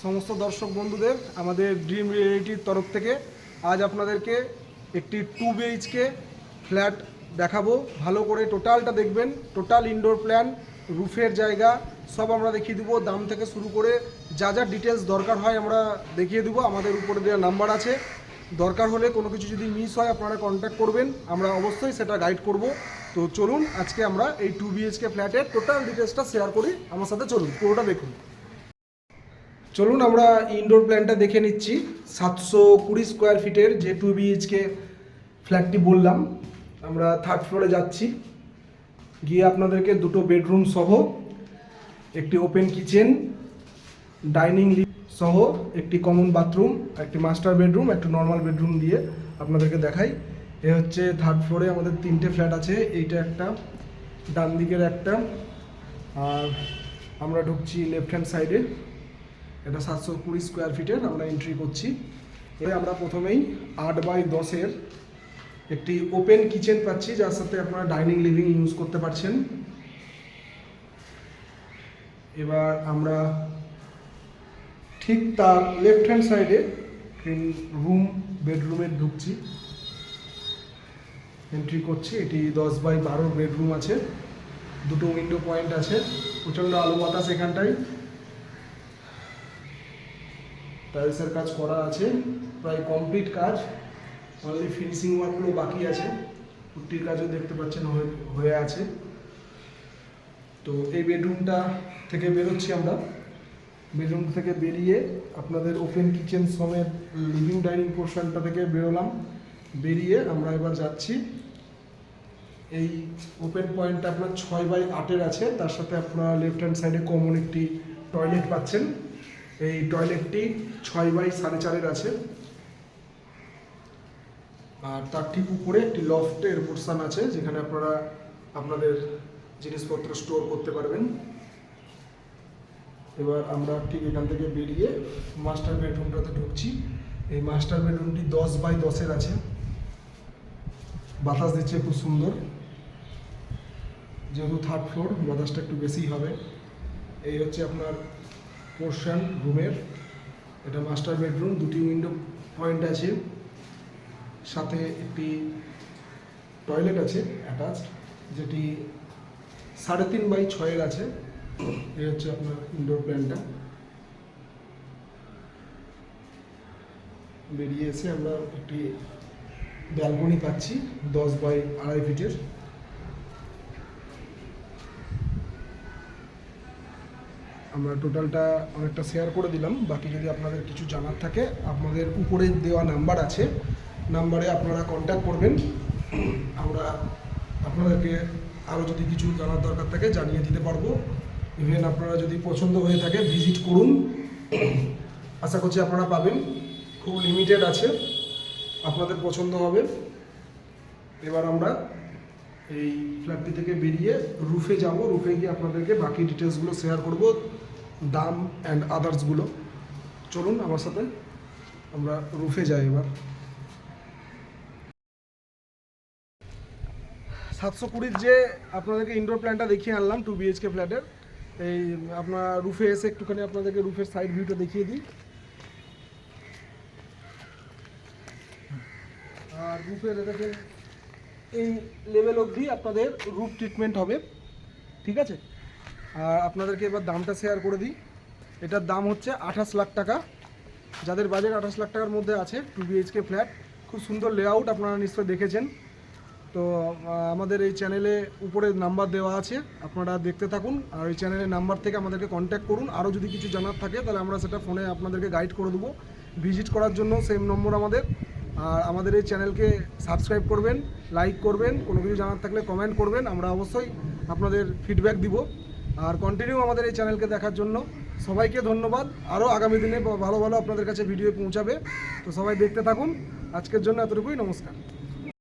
সমস্ত দর্শক বন্ধুদের আমাদের ড্রিম রিয়েলিটির তরফ থেকে আজ আপনাদেরকে একটি 2 BHK ফ্ল্যাট দেখাবো। ভালো করে টোটালটা দেখবেন। টোটাল ইনডোর প্ল্যান, রুফের জায়গা সব আমরা দেখিয়ে দেবো। দাম থেকে শুরু করে যা যা ডিটেলস দরকার হয় আমরা দেখিয়ে দেবো। আমাদের উপরে দেওয়া নাম্বার আছে, দরকার হলে কোনো কিছু যদি মিস হয় আপনারা কন্ট্যাক্ট করবেন, আমরা অবশ্যই সেটা গাইড করব। তো চলুন আজকে আমরা এই 2 BHK ফ্ল্যাটের টোটাল ডিটেলসটা শেয়ার করি। আমার সাথে চলুন, পুরোটা দেখুন। চলুন আমরা ইনডোর প্ল্যানটা দেখে নিচ্ছি। 720 স্কোয়ার ফিটের যে 2 BHK ফ্ল্যাটটি বললাম, আমরা থার্ড ফ্লোরে যাচ্ছি। গিয়ে আপনাদেরকে দুটো বেডরুম সহ, একটি ওপেন কিচেন, ডাইনিং সহ একটি কমন বাথরুম, একটি মাস্টার বেডরুম, একটি নর্মাল বেডরুম দিয়ে আপনাদেরকে দেখাই। এ হচ্ছে থার্ড ফ্লোরে আমাদের 3টে ফ্ল্যাট আছে। এইটা একটা, ডান দিকের একটা, আর আমরা ঢুকছি লেফট হ্যান্ড সাইডে। এটা 720 স্কোয়ার ফিটের আমরা এন্ট্রি করছি। এবার আমরা প্রথমেই 8x10 একটি ওপেন কিচেন পাচ্ছি, যার সাথে আপনারা ডাইনিং লিভিং ইউজ করতে পারছেন। এবার আমরা ঠিক তার লেফট হ্যান্ড সাইডে রুম বেডরুমে ঢুকছি, এন্ট্রি করছি। এটি 10x12 বেডরুম আছে, দুটো উইন্ডো পয়েন্ট আছে, প্রচণ্ড আলো বাতাস এখানটায়। টাইলসের কাজ করা আছে, প্রায় কমপ্লিট কাজ, অনলি ফিনিশিং ওয়ার্কগুলো বাকি আছে। পুট্টির কাজও দেখতে পাচ্ছেন হয়ে আছে। তো এই বেডরুমটা থেকে বেরোচ্ছি আমরা। বেডরুম থেকে বেরিয়ে আপনাদের ওপেন কিচেন সমেত লিভিং ডাইনিং পোর্শনটা থেকে বেরোলাম। বেরিয়ে আমরা এবার যাচ্ছি, এই ওপেন পয়েন্টটা আপনার 6x8 আছে। তার সাথে আপনারা লেফট হ্যান্ড সাইডে কমন একটি টয়লেট পাচ্ছেন। এই টয়লেটটি 6x4.5 আছে। আর তার ঠিক উপরে একটি লফটের পোর্শন আছে, যেখানে আপনারা আপনাদের জিনিসপত্র স্টোর করতে পারবেন। এবার আমরা ঠিক এখান থেকে বেরিয়ে মাস্টার বেডরুমটাতে ঢুকছি। এই মাস্টার বেডরুমটি 10x10 আছে। বাতাস দিচ্ছে খুব সুন্দর, যেহেতু থার্ড ফ্লোর বাতাসটা একটু বেশিই হবে। এই হচ্ছে আপনার পোর্শন রুমের। এটা মাস্টার বেডরুম, দুটি উইন্ডো পয়েন্ট আছে, সাথে একটি টয়লেট আছে অ্যাটাচড, যেটি 3.5x6 আছে। এই হচ্ছে আপনার ইনডোর প্ল্যানটা। বেরিয়ে এসে আমরা একটি ব্যালকনি পাচ্ছি 10x2.5 ফিটের। আমরা টোটালটা অনেকটা শেয়ার করে দিলাম। বাকি যদি আপনাদের কিছু জানার থাকে, আপনাদের উপরে দেওয়া নাম্বার আছে, নাম্বারে আপনারা কন্ট্যাক্ট করবেন। আমরা আপনাদেরকে আরও যদি কিছু জানার দরকার থাকে জানিয়ে দিতে পারবো। ইভেন আপনারা যদি পছন্দ হয়ে থাকে ভিজিট করুন, আশা করছি আপনারা পাবেন। খুব লিমিটেড আছে, আপনাদের পছন্দ হবে। এবার আমরা এই ফ্ল্যাটটি থেকে বেরিয়ে রুফে যাব। রুফে গিয়ে আপনাদেরকে বাকি ডিটেলসগুলো শেয়ার করব, দাম অ্যান্ড আদার্সগুলো। চলুন আমার সাথে আমরা রুফে যাই। এবার 720 যে আপনাদেরকে ইনডোর প্ল্যানটা দেখিয়ে আনলাম 2 BHK ফ্ল্যাটের, এই আপনার রুফে এসে একটুখানি আপনাদেরকে রুফের সাইড ভিউটা দেখিয়ে দিই। আর রুফের এটাকে এই লেভেল অবধি আপনাদের রুফ ট্রিটমেন্ট হবে, ঠিক আছে। আর আপনাদেরকে এবার দামটা শেয়ার করে দিই। এটার দাম হচ্ছে 28 লাখ টাকা। যাদের বাজেট 28 লাখ টাকার মধ্যে আছে, 2 BHK ফ্ল্যাট, খুব সুন্দর লেআউট, আপনারা নিশ্চয়ই দেখেছেন। তো আমাদের এই চ্যানেলে উপরে নাম্বার দেওয়া আছে, আপনারা দেখতে থাকুন। আর এই চ্যানেলের নাম্বার থেকে আমাদেরকে কন্ট্যাক্ট করুন। আরও যদি কিছু জানার থাকে তাহলে আমরা সেটা ফোনে আপনাদেরকে গাইড করে দেবো। ভিজিট করার জন্য সেম নম্বর আমাদের। আর আমাদের এই চ্যানেলকে সাবস্ক্রাইব করবেন, লাইক করবেন, কোনো কিছু জানার থাকলে কমেন্ট করবেন, আমরা অবশ্যই আপনাদের ফিডব্যাক দিব। আর কন্টিনিউ আমাদের এই চ্যানেলকে দেখার জন্য সবাইকে ধন্যবাদ। আরও আগামী দিনে ভালো ভালো আপনাদের কাছে ভিডিও পৌঁছাবে। তো সবাই দেখতে থাকুন। আজকের জন্য এতটুকুই, নমস্কার।